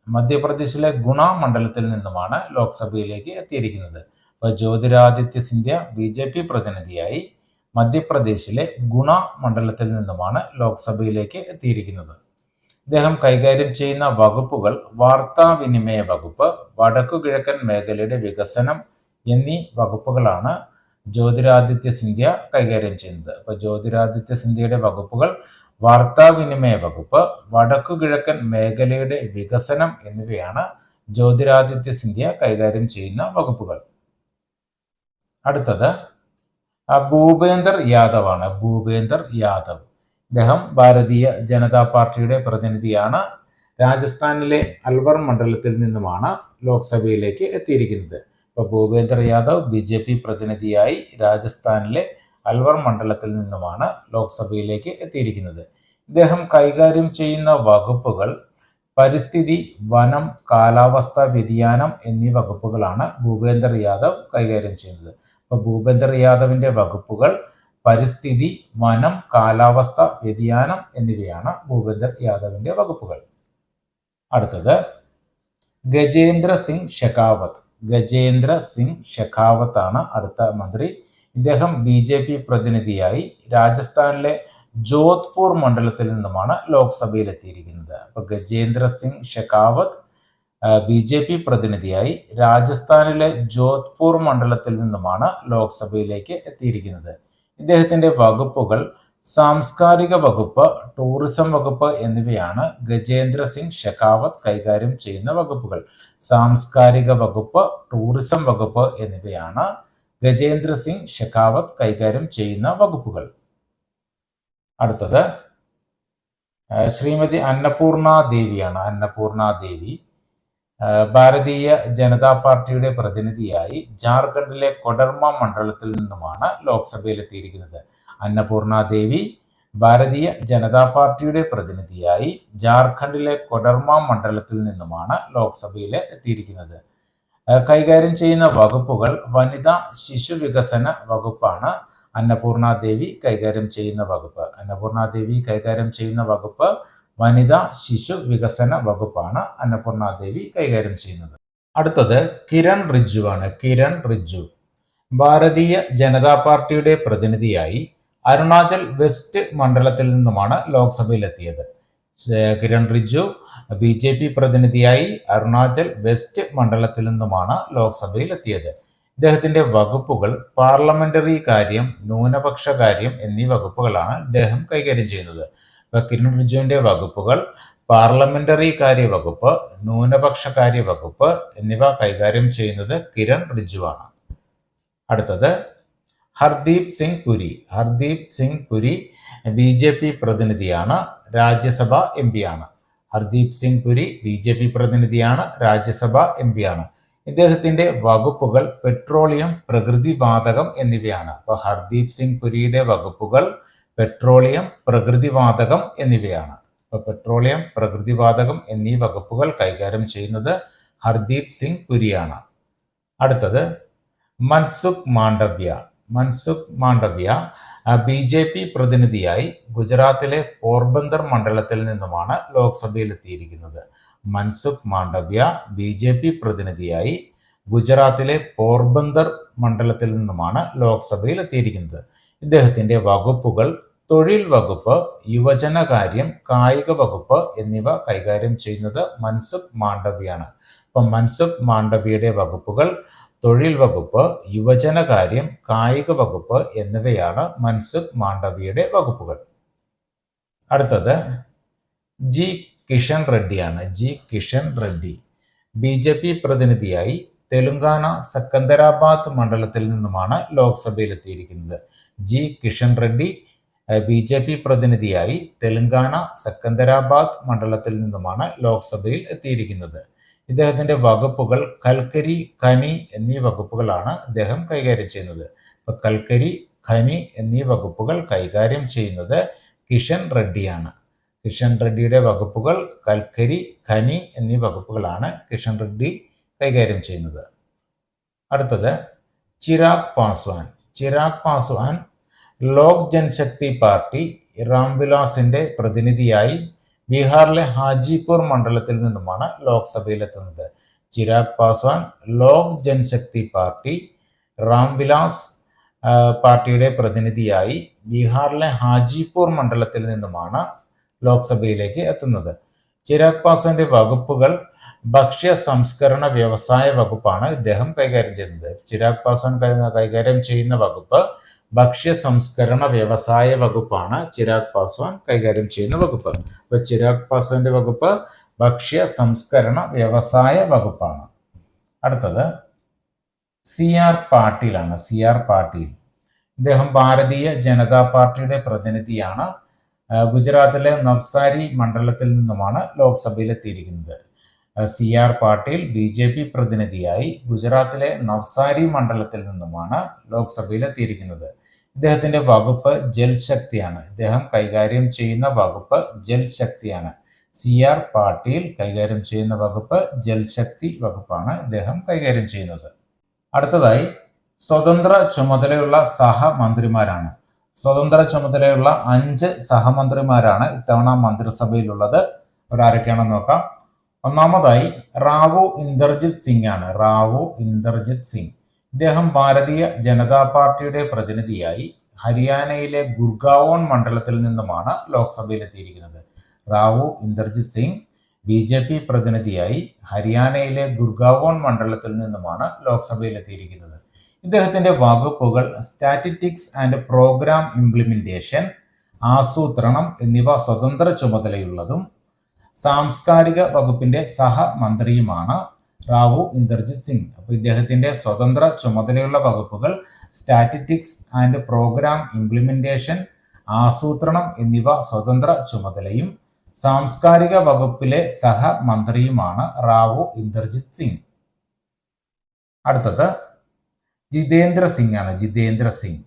[SPEAKER 1] മധ്യപ്രദേശിലെ ഗുണ മണ്ഡലത്തിൽ നിന്നുമാണ് ലോക്സഭയിലേക്ക് എത്തിയിരിക്കുന്നത്. അപ്പോൾ ജ്യോതിരാദിത്യ സിന്ധ്യ BJP പ്രതിനിധിയായി മധ്യപ്രദേശിലെ ഗുണ മണ്ഡലത്തിൽ നിന്നുമാണ് ലോക്സഭയിലേക്ക് എത്തിയിരിക്കുന്നത്. ഇദ്ദേഹം കൈകാര്യം ചെയ്യുന്ന വകുപ്പുകൾ വാർത്താവിനിമയ വകുപ്പ്, വടക്കുകിഴക്കൻ മേഖലയുടെ വികസനം എന്നീ വകുപ്പുകളാണ് ജ്യോതിരാദിത്യ സിന്ധ്യ കൈകാര്യം ചെയ്യുന്നത്. അപ്പോൾ ജ്യോതിരാദിത്യ സിന്ധ്യയുടെ വകുപ്പുകൾ വാർത്താവിനിമയ വകുപ്പ്, വടക്കുകിഴക്കൻ മേഖലയുടെ വികസനം എന്നിവയാണ് ജ്യോതിരാദിത്യ സിന്ധ്യ കൈകാര്യം ചെയ്യുന്ന വകുപ്പുകൾ. അടുത്തത് ഭൂപേന്ദർ യാദവ് ആണ്. ഭൂപേന്ദർ യാദവ് ഇദ്ദേഹം ഭാരതീയ ജനതാ പാർട്ടിയുടെ പ്രതിനിധിയാണ്. രാജസ്ഥാനിലെ അൽവർ മണ്ഡലത്തിൽ നിന്നുമാണ് ലോക്സഭയിലേക്ക് എത്തിയിരിക്കുന്നത്. ഇപ്പോൾ ഭൂപേന്ദർ യാദവ് BJP പ്രതിനിധിയായി രാജസ്ഥാനിലെ അൽവർ മണ്ഡലത്തിൽ നിന്നുമാണ് ലോക്സഭയിലേക്ക് എത്തിയിരിക്കുന്നത്. ഇദ്ദേഹം കൈകാര്യം ചെയ്യുന്ന വകുപ്പുകൾ പരിസ്ഥിതി, വനം, കാലാവസ്ഥാ വ്യതിയാനം എന്നീ വകുപ്പുകളാണ് ഭൂപേന്ദർ യാദവ് കൈകാര്യം ചെയ്യുന്നത്. അപ്പോൾ ഭൂപേന്ദർ യാദവിന്റെ വകുപ്പുകൾ പരിസ്ഥിതി, വനം, കാലാവസ്ഥ വ്യതിയാനം എന്നിവയാണ് ഭൂപേന്ദർ യാദവിന്റെ വകുപ്പുകൾ. അടുത്തത് ഗജേന്ദ്ര സിംഗ് ഷെഖാവത്ത്. ഗജേന്ദ്ര സിംഗ് ഷെഖാവത്ത് ആണ് അടുത്ത മന്ത്രി. ഇദ്ദേഹം BJP പ്രതിനിധിയായി രാജസ്ഥാനിലെ ജോധ്പൂർ മണ്ഡലത്തിൽ നിന്നുമാണ് ലോക്സഭയിൽ എത്തിയിരിക്കുന്നത്. അപ്പോൾ ഗജേന്ദ്ര സിംഗ് ഷെഖാവത്ത് BJP പ്രതിനിധിയായി രാജസ്ഥാനിലെ ജോധ്പൂർ മണ്ഡലത്തിൽ നിന്നുമാണ് ലോക്സഭയിലേക്ക് എത്തിയിരിക്കുന്നത്. ഇദ്ദേഹത്തിന്റെ വകുപ്പുകൾ സാംസ്കാരിക വകുപ്പ്, ടൂറിസം വകുപ്പ് എന്നിവയാണ് ഗജേന്ദ്ര സിംഗ് ഷെഖാവത്ത് കൈകാര്യം ചെയ്യുന്ന വകുപ്പുകൾ. സാംസ്കാരിക വകുപ്പ്, ടൂറിസം വകുപ്പ് എന്നിവയാണ് ഗജേന്ദ്ര സിംഗ് ഷെഖാവത്ത് കൈകാര്യം ചെയ്യുന്ന വകുപ്പുകൾ. അടുത്തത് ശ്രീമതി അന്നപൂർണ ദേവിയാണ്. അന്നപൂർണ ദേവി ഭാരതീയ ജനതാ പാർട്ടിയുടെ പ്രതിനിധിയായി ജാർഖണ്ഡിലെ കൊഡർമ മണ്ഡലത്തിൽ നിന്നുമാണ് ലോക്സഭയിൽ എത്തിയിരിക്കുന്നത്. അന്നപൂർണ ദേവി ഭാരതീയ ജനതാ പാർട്ടിയുടെ പ്രതിനിധിയായി ജാർഖണ്ഡിലെ കൊഡർമ മണ്ഡലത്തിൽ നിന്നുമാണ് ലോക്സഭയിൽ എത്തിയിരിക്കുന്നത്. കൈകാര്യം ചെയ്യുന്ന വകുപ്പുകൾ വനിതാ ശിശു വികസന വകുപ്പാണ് അന്നപൂർണ ദേവി കൈകാര്യം ചെയ്യുന്ന വകുപ്പ്. അന്നപൂർണ ദേവി കൈകാര്യം ചെയ്യുന്ന വകുപ്പ് വനിതാ ശിശു വികസന വകുപ്പാണ് അന്നപൂർണ ദേവി കൈകാര്യം ചെയ്യുന്നത്. അടുത്തത് കിരൺ റിജ്ജു ആണ്. കിരൺ റിജ്ജു ഭാരതീയ ജനതാ പാർട്ടിയുടെ പ്രതിനിധിയായി അരുണാചൽ വെസ്റ്റ് മണ്ഡലത്തിൽ നിന്നുമാണ് ലോക്സഭയിൽ എത്തിയത്. കിരൺ റിജ്ജു BJP പ്രതിനിധിയായി അരുണാചൽ വെസ്റ്റ് മണ്ഡലത്തിൽ നിന്നുമാണ് ലോക്സഭയിൽ എത്തിയത്. ഇദ്ദേഹത്തിന്റെ വകുപ്പുകൾ പാർലമെന്ററി കാര്യം, ന്യൂനപക്ഷ കാര്യം എന്നീ വകുപ്പുകളാണ് ഇദ്ദേഹം കൈകാര്യം ചെയ്യുന്നത്. കിരൺ റിജ്ജുവിന്റെ വകുപ്പുകൾ പാർലമെന്ററി കാര്യ വകുപ്പ്, ന്യൂനപക്ഷ കാര്യ വകുപ്പ് എന്നിവ കൈകാര്യം ചെയ്യുന്നത് കിരൺ റിജിജുവാണ്. അടുത്തത് ഹർദീപ് സിംഗ് പുരി. ഹർദീപ് സിംഗ് പുരി BJP പ്രതിനിധിയാണ്, രാജ്യസഭ MP ആണ്. ഹർദീപ് സിംഗ് പുരി BJP പ്രതിനിധിയാണ്, രാജ്യസഭ MP ആണ്. ഇദ്ദേഹത്തിന്റെ വകുപ്പുകൾ പെട്രോളിയം, പ്രകൃതിവാതകം എന്നിവയാണ്. അപ്പോൾ ഹർദീപ് സിംഗ് പുരിയുടെ വകുപ്പുകൾ പെട്രോളിയം, പ്രകൃതിവാതകം എന്നിവയാണ്. അപ്പോൾ പെട്രോളിയം, പ്രകൃതിവാതകം എന്നീ വകുപ്പുകൾ കൈകാര്യം ചെയ്യുന്നത് ഹർദീപ് സിംഗ് പുരിയാണ്. അടുത്തത് മൻസുഖ് മാണ്ഡവ്യ. മൻസുഖ് മാണ്ഡവ്യ BJP പ്രതിനിധിയായി ഗുജറാത്തിലെ പോർബന്ദർ മണ്ഡലത്തിൽ നിന്നുമാണ് ലോക്സഭയിൽ എത്തിയിരിക്കുന്നത്. മൻസുഖ് മാണ്ഡവ്യ BJP പ്രതിനിധിയായി ഗുജറാത്തിലെ പോർബന്ദർ മണ്ഡലത്തിൽ നിന്നുമാണ് ലോക്സഭയിൽ എത്തിയിരിക്കുന്നത്. ഇദ്ദേഹത്തിന്റെ വകുപ്പുകൾ തൊഴിൽ വകുപ്പ്, യുവജനകാര്യം, കായിക വകുപ്പ് എന്നിവ കൈകാര്യം ചെയ്യുന്നത് മൻസുഖ് മാണ്ഡവ്യാണ്. അപ്പം മൻസുഖ് മാണ്ഡവ്യയുടെ വകുപ്പുകൾ തൊഴിൽ വകുപ്പ്, യുവജനകാര്യം, കായിക വകുപ്പ് എന്നിവയാണ് മൻസുഖ് മാണ്ഡവ്യയുടെ വകുപ്പുകൾ. അടുത്തത് ജി കിഷൻ റെഡ്ഡിയാണ്. ജി കിഷൻ റെഡ്ഡി BJP പ്രതിനിധിയായി തെലുങ്കാന സെക്കന്ദരാബാദ് മണ്ഡലത്തിൽ നിന്നുമാണ് ലോക്സഭയിൽ എത്തിയിരിക്കുന്നത്. ജി കിഷൻ റെഡ്ഡി BJP പ്രതിനിധിയായി തെലുങ്കാന സെക്കന്ദരാബാദ് മണ്ഡലത്തിൽ നിന്നുമാണ് ലോക്സഭയിൽ എത്തിയിരിക്കുന്നത്. ഇദ്ദേഹത്തിന്റെ വകുപ്പുകൾ കൽക്കരി, ഖനി എന്നീ വകുപ്പുകളാണ് ഇദ്ദേഹം കൈകാര്യം ചെയ്യുന്നത്. ഇപ്പൊ കൽക്കരി, ഖനി എന്നീ വകുപ്പുകൾ കൈകാര്യം ചെയ്യുന്നത് കിഷൻ റെഡ്ഡിയാണ്. കിഷൻ റെഡ്ഡിയുടെ വകുപ്പുകൾ കൽക്കരി, ഖനി എന്നീ വകുപ്പുകളാണ് കിഷൻ റെഡ്ഡി കൈകാര്യം ചെയ്യുന്നത്. അടുത്തത് ചിരാഗ് പാസ്വാൻ. ചിരാഗ് പാസ്വാൻ ലോക് ജൻശക്തി പാർട്ടി രാംവിലാസിന്റെ പ്രതിനിധിയായി ബീഹാറിലെ ഹാജിപൂർ മണ്ഡലത്തിൽ നിന്നുമാണ് ലോക്സഭയിലെത്തുന്നത്. ചിരാഗ് പാസ്വാൻ ലോക് ജൻശക്തി പാർട്ടി രാംവിലാസ് പാർട്ടിയുടെ പ്രതിനിധിയായി ബീഹാറിലെ ഹാജിപൂർ മണ്ഡലത്തിൽ നിന്നുമാണ് ലോക്സഭയിലേക്ക് എത്തുന്നത്. ചിരാഗ് പാസ്വാന്റെ വകുപ്പുകൾ ഭക്ഷ്യ സംസ്കരണ വ്യവസായ വകുപ്പാണ് ഇദ്ദേഹം കൈകാര്യം ചെയ്യുന്നത്. ചിരാഗ് പാസ്വാൻ കൈകാര്യം ചെയ്യുന്ന വകുപ്പ് ഭക്ഷ്യ സംസ്കരണ വ്യവസായ വകുപ്പാണ് ചിരാഗ് പാസ്വാൻ കൈകാര്യം ചെയ്യുന്ന വകുപ്പ്. അപ്പൊ ചിരാഗ് പാസ്വാന്റെ വകുപ്പ് ഭക്ഷ്യ സംസ്കരണ വ്യവസായ വകുപ്പാണ്. അടുത്തത് CR പാട്ടീലാണ്. CR പാട്ടീൽ ഇദ്ദേഹം ഭാരതീയ ജനതാ പാർട്ടിയുടെ പ്രതിനിധിയാണ്. ഗുജറാത്തിലെ നവ്സാരി മണ്ഡലത്തിൽ നിന്നുമാണ് ലോക്സഭയിൽ എത്തിയിരിക്കുന്നത്. CR പാട്ടീൽ BJP പ്രതിനിധിയായി ഗുജറാത്തിലെ നവ്സാരി മണ്ഡലത്തിൽ നിന്നുമാണ് ലോക്സഭയിൽ എത്തിയിരിക്കുന്നത്. ഇദ്ദേഹത്തിന്റെ വകുപ്പ് ജൽശക്തിയാണ്. ഇദ്ദേഹം കൈകാര്യം ചെയ്യുന്ന വകുപ്പ് ജൽശക്തിയാണ്. CR പാട്ടീൽ കൈകാര്യം ചെയ്യുന്ന വകുപ്പ് ജൽശക്തി വകുപ്പാണ് ഇദ്ദേഹം കൈകാര്യം ചെയ്യുന്നത്. അടുത്തതായി സ്വതന്ത്ര ചുമതലയുള്ള സഹമന്ത്രിമാരാണ്. സ്വതന്ത്ര ചുമതലയുള്ള 5 സഹമന്ത്രിമാരാണ് ഇത്തവണ മന്ത്രിസഭയിലുള്ളത്. അവരാരൊക്കെയാണെന്ന് നോക്കാം. ഒന്നാമതായി റാവു ഇന്ദർജിത് സിംഗ് ആണ്. റാവു ഇന്ദർജിത് സിംഗ് ഇദ്ദേഹം ഭാരതീയ ജനതാ പാർട്ടിയുടെ പ്രതിനിധിയായി ഹരിയാനയിലെ ഗുർഗാവോൺ മണ്ഡലത്തിൽ നിന്നുമാണ് ലോക്സഭയിൽ എത്തിയിരിക്കുന്നത്. റാവു ഇന്ദർജിത് സിംഗ് BJP പ്രതിനിധിയായി ഹരിയാനയിലെ ഗുർഗാവോൺ മണ്ഡലത്തിൽ നിന്നുമാണ് ലോക്സഭയിൽ എത്തിയിരിക്കുന്നത്. ഇദ്ദേഹത്തിന്റെ വകുപ്പുകൾ സ്റ്റാറ്റിസ്റ്റിക്സ് ആൻഡ് പ്രോഗ്രാം ഇംപ്ലിമെന്റേഷൻ, ആസൂത്രണം എന്നിവ സ്വതന്ത്ര ചുമതലയുള്ളതും സാംസ്കാരിക വകുപ്പിന്റെ സഹമന്ത്രിയുമാണ് റാവു ഇന്ദർജിത് സിംഗ്. അപ്പോൾ ഇദ്ദേഹത്തിന്റെ സ്വതന്ത്ര ചുമതലയുള്ള വകുപ്പുകൾ സ്റ്റാറ്റിസ്റ്റിക്സ് ആൻഡ് പ്രോഗ്രാം ഇംപ്ലിമെന്റേഷൻ, ആസൂത്രണം എന്നിവ സ്വതന്ത്ര ചുമതലയും സാംസ്കാരിക വകുപ്പിലെ സഹമന്ത്രിയുമാണ് റാവു ഇന്ദർജിത് സിംഗ്. അടുത്തത് ജിതേന്ദ്ര സിംഗ് ആണ്. ജിതേന്ദ്ര സിംഗ്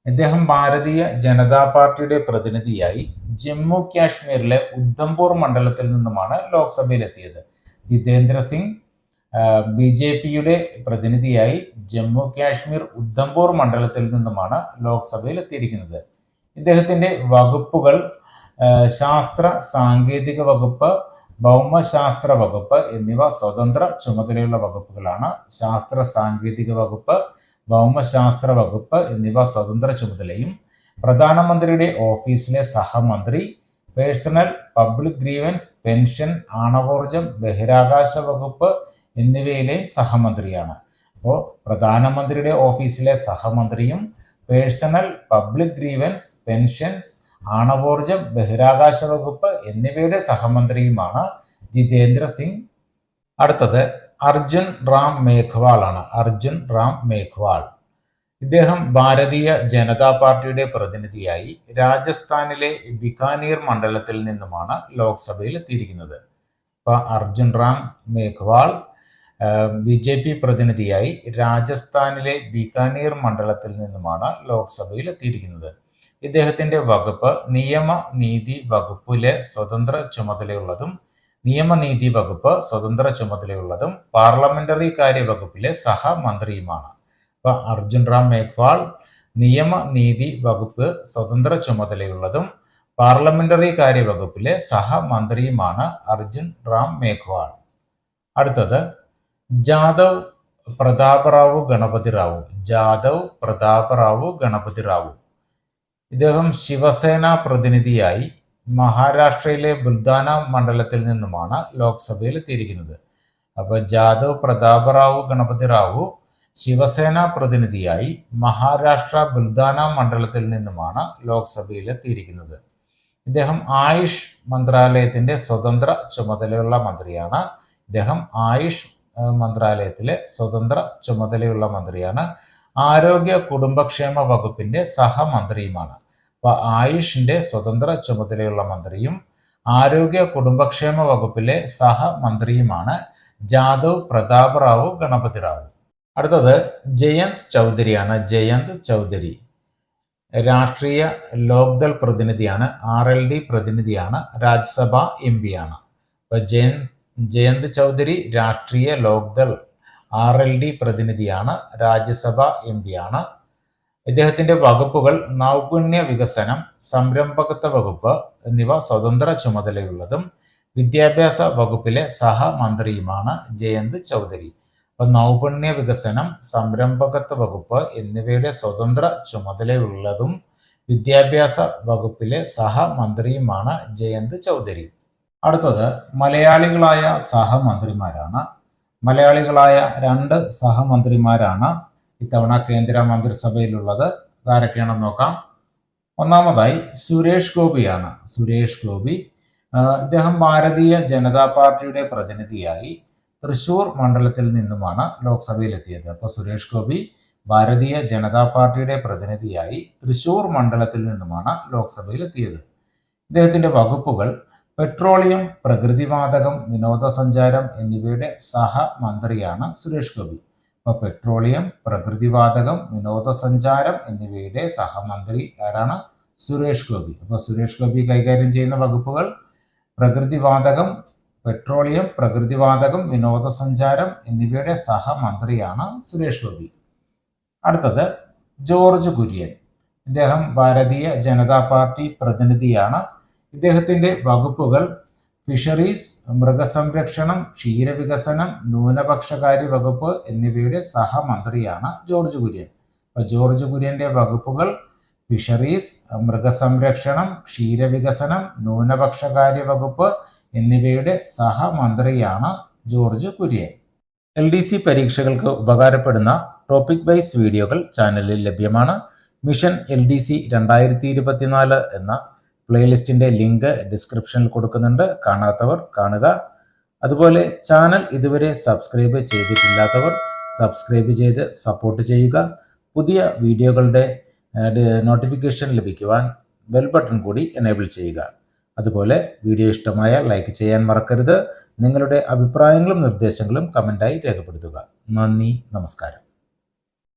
[SPEAKER 1] ഇദ്ദേഹം ഭാരതീയ ജനതാ പാർട്ടിയുടെ പ്രതിനിധിയായി ജമ്മു കാശ്മീരിലെ ഉദ്ധംപൂർ മണ്ഡലത്തിൽ നിന്നുമാണ് ലോക്സഭയിൽ എത്തിയത്. ജിതേന്ദ്ര സിംഗ് BJPയുടെ പ്രതിനിധിയായി ജമ്മു കാശ്മീർ ഉദ്ധംപൂർ മണ്ഡലത്തിൽ നിന്നുമാണ് ലോക്സഭയിൽ എത്തിയിരിക്കുന്നത്. ഇദ്ദേഹത്തിന്റെ വകുപ്പുകൾ ശാസ്ത്ര സാങ്കേതിക വകുപ്പ്, ഭൗമശാസ്ത്ര വകുപ്പ് എന്നിവ സ്വതന്ത്ര ചുമതലയുള്ള വകുപ്പുകളാണ്. ശാസ്ത്ര സാങ്കേതിക വകുപ്പ്, ഭൗമശാസ്ത്ര വകുപ്പ് എന്നിവ സ്വതന്ത്ര ചുമതലയും പ്രധാനമന്ത്രിയുടെ ഓഫീസിലെ സഹമന്ത്രി, പേഴ്സണൽ, പബ്ലിക് ഗ്രീവൻസ്, പെൻഷൻ, ആണവോർജം, ബഹിരാകാശ വകുപ്പ് എന്നിവയിലെയും സഹമന്ത്രിയാണ്. അപ്പോൾ പ്രധാനമന്ത്രിയുടെ ഓഫീസിലെ സഹമന്ത്രിയും പേഴ്സണൽ, പബ്ലിക് ഗ്രീവൻസ്, പെൻഷൻ, ആണവോർജം, ബഹിരാകാശ വകുപ്പ് എന്നിവയുടെ സഹമന്ത്രിയുമാണ് ജിതേന്ദ്ര സിംഗ്. അടുത്തത് അർജുൻ റാം മേഘ്വാൾ ആണ്. അർജുൻ റാം മേഘ്വാൾ ഇദ്ദേഹം ഭാരതീയ ജനതാ പാർട്ടിയുടെ പ്രതിനിധിയായി രാജസ്ഥാനിലെ ബിക്കാനീർ മണ്ഡലത്തിൽ നിന്നുമാണ് ലോക്സഭയിൽ എത്തിയിരിക്കുന്നത്. അപ്പൊ അർജുൻ റാം മേഘ്വാൾ BJP പ്രതിനിധിയായി രാജസ്ഥാനിലെ ബിക്കാനീർ മണ്ഡലത്തിൽ നിന്നുമാണ് ലോക്സഭയിൽ എത്തിയിരിക്കുന്നത്. ഇദ്ദേഹത്തിന്റെ വകുപ്പ് നിയമനീതി വകുപ്പിലെ സ്വതന്ത്ര ചുമതലയുള്ളതും പാർലമെന്ററി കാര്യ വകുപ്പിലെ സഹമന്ത്രിയുമാണ്. അപ്പൊ അർജുൻ റാം മേഘ്വാൾ നിയമനീതി വകുപ്പ് സ്വതന്ത്ര ചുമതലയുള്ളതും പാർലമെന്ററി കാര്യ വകുപ്പിലെ സഹമന്ത്രിയുമാണ് അർജുൻ റാം മേഘ്വാൾ. അടുത്തത് ജാദവ് പ്രതാപറാവു ഗണപതി റാവു. ഇദ്ദേഹം ശിവസേന പ്രതിനിധിയായി മഹാരാഷ്ട്രയിലെ ബുൽദാന മണ്ഡലത്തിൽ നിന്നുമാണ് ലോക്സഭയിൽ എത്തിയിരിക്കുന്നത്. അപ്പൊ ജാദവ് പ്രതാപറാവു ഗണപതി റാവു ശിവസേന പ്രതിനിധിയായി മഹാരാഷ്ട്ര ബുൽദാന മണ്ഡലത്തിൽ നിന്നുമാണ് ലോക്സഭയിൽ എത്തിയിരിക്കുന്നത്. ഇദ്ദേഹം ആയുഷ് മന്ത്രാലയത്തിന്റെ സ്വതന്ത്ര ചുമതലയുള്ള മന്ത്രിയാണ്. ആരോഗ്യ കുടുംബക്ഷേമ വകുപ്പിന്റെ സഹമന്ത്രിയുമാണ്. അപ്പൊ ആയുഷിന്റെ സ്വതന്ത്ര ചുമതലയുള്ള മന്ത്രിയും ആരോഗ്യ കുടുംബക്ഷേമ വകുപ്പിലെ സഹമന്ത്രിയുമാണ് ജാദവ് പ്രതാപറാവു ഗണപതി റാവു. അടുത്തത് ജയന്ത് ചൗധരിയാണ്. ജയന്ത് ചൗധരി രാഷ്ട്രീയ ലോക്ദൾ പ്രതിനിധിയാണ്. RLD പ്രതിനിധിയാണ്. രാജ്യസഭ MP ആണ്. അപ്പൊ ജയന്ത് ചൗധരി രാഷ്ട്രീയ ലോക്ദൾ RLD പ്രതിനിധിയാണ്. രാജ്യസഭ MP ആണ്. ഇദ്ദേഹത്തിന്റെ വകുപ്പുകൾ നൈപുണ്യ വികസനം, സംരംഭകത്വ വകുപ്പ് എന്നിവ സ്വതന്ത്ര ചുമതലയുള്ളതും വിദ്യാഭ്യാസ വകുപ്പിലെ സഹമന്ത്രിയുമാണ് ജയന്ത് ചൗധരി. അപ്പൊ നൈപുണ്യ വികസനം, സംരംഭകത്വ വകുപ്പ് എന്നിവയുടെ സ്വതന്ത്ര ചുമതലയുള്ളതും വിദ്യാഭ്യാസ വകുപ്പിലെ സഹമന്ത്രിയുമാണ് ജയന്ത് ചൗധരി. അടുത്തത് മലയാളികളായ സഹമന്ത്രിമാരാണ്. മലയാളികളായ 2 സഹമന്ത്രിമാരാണ് ഇത്തവണ കേന്ദ്ര മന്ത്രിസഭയിലുള്ളത്. ആരൊക്കെയാണെന്ന് നോക്കാം. ഒന്നാമതായി സുരേഷ് ഗോപിയാണ്. സുരേഷ് ഗോപി ഇദ്ദേഹം ഭാരതീയ ജനതാ പാർട്ടിയുടെ പ്രതിനിധിയായി തൃശൂർ മണ്ഡലത്തിൽ നിന്നുമാണ് ലോക്സഭയിലെത്തിയത്. അപ്പോൾ സുരേഷ് ഗോപി ഭാരതീയ ജനതാ പാർട്ടിയുടെ പ്രതിനിധിയായി തൃശൂർ മണ്ഡലത്തിൽ നിന്നുമാണ് ലോക്സഭയിലെത്തിയത്. ഇദ്ദേഹത്തിന്റെ വകുപ്പുകൾ പെട്രോളിയം, പ്രകൃതിവാതകം, വിനോദസഞ്ചാരം എന്നിവയുടെ സഹമന്ത്രിയാണ് സുരേഷ് ഗോപി. അപ്പോൾ പെട്രോളിയം, പ്രകൃതിവാതകം, വിനോദസഞ്ചാരം എന്നിവയുടെ സഹമന്ത്രി ആരാണ്? സുരേഷ് ഗോപി. അപ്പോൾ സുരേഷ് ഗോപി കൈകാര്യം ചെയ്യുന്ന വകുപ്പുകൾ പെട്രോളിയം, പ്രകൃതിവാതകം, വിനോദസഞ്ചാരം എന്നിവയുടെ സഹമന്ത്രിയാണ് സുരേഷ് ഗോപി. അടുത്തത് ജോർജ് കുര്യൻ. ഇദ്ദേഹം ഭാരതീയ ജനതാ പാർട്ടി പ്രതിനിധിയാണ്. ഇദ്ദേഹത്തിന്റെ വകുപ്പുകൾ ഫിഷറീസ്, മൃഗസംരക്ഷണം, ക്ഷീരവികസനം, ന്യൂനപക്ഷകാര്യ വകുപ്പ് എന്നിവയുടെ സഹമന്ത്രിയാണ് ജോർജ് കുര്യൻ. അപ്പോൾ ജോർജ് കുര്യന്റെ വകുപ്പുകൾ ഫിഷറീസ്, മൃഗസംരക്ഷണം, ക്ഷീരവികസനം, ന്യൂനപക്ഷകാര്യ വകുപ്പ് എന്നിവയുടെ സഹമന്ത്രിയാണ് ജോർജ് കുര്യൻ. LDC പരീക്ഷകൾക്ക് ഉപകാരപ്പെടുന്ന ടോപ്പിക് വൈസ് വീഡിയോകൾ ചാനലിൽ ലഭ്യമാണ്. മിഷൻ LDC 2024 എന്ന പ്ലേലിസ്റ്റിന്റെ ലിങ്ക് ഡിസ്ക്രിപ്ഷനിൽ കൊടുക്കുന്നുണ്ട്. കാണാത്തവർ കാണുക. അതുപോലെ ചാനൽ ഇതുവരെ സബ്സ്ക്രൈബ് ചെയ്തിട്ടില്ലാത്തവർ സബ്സ്ക്രൈബ് ചെയ്ത് സപ്പോർട്ട് ചെയ്യുക. പുതിയ വീഡിയോകളുടെ നോട്ടിഫിക്കേഷൻ ലഭിക്കുവാൻ ബെൽ ബട്ടൺ കൂടി എനേബിൾ ചെയ്യുക. അതുപോലെ വീഡിയോ ഇഷ്ടമായ ലൈക്ക് ചെയ്യാൻ മറക്കരുത്. നിങ്ങളുടെ അഭിപ്രായങ്ങളും നിർദ്ദേശങ്ങളും കമൻ്റായി രേഖപ്പെടുത്തുക. നന്ദി, നമസ്കാരം.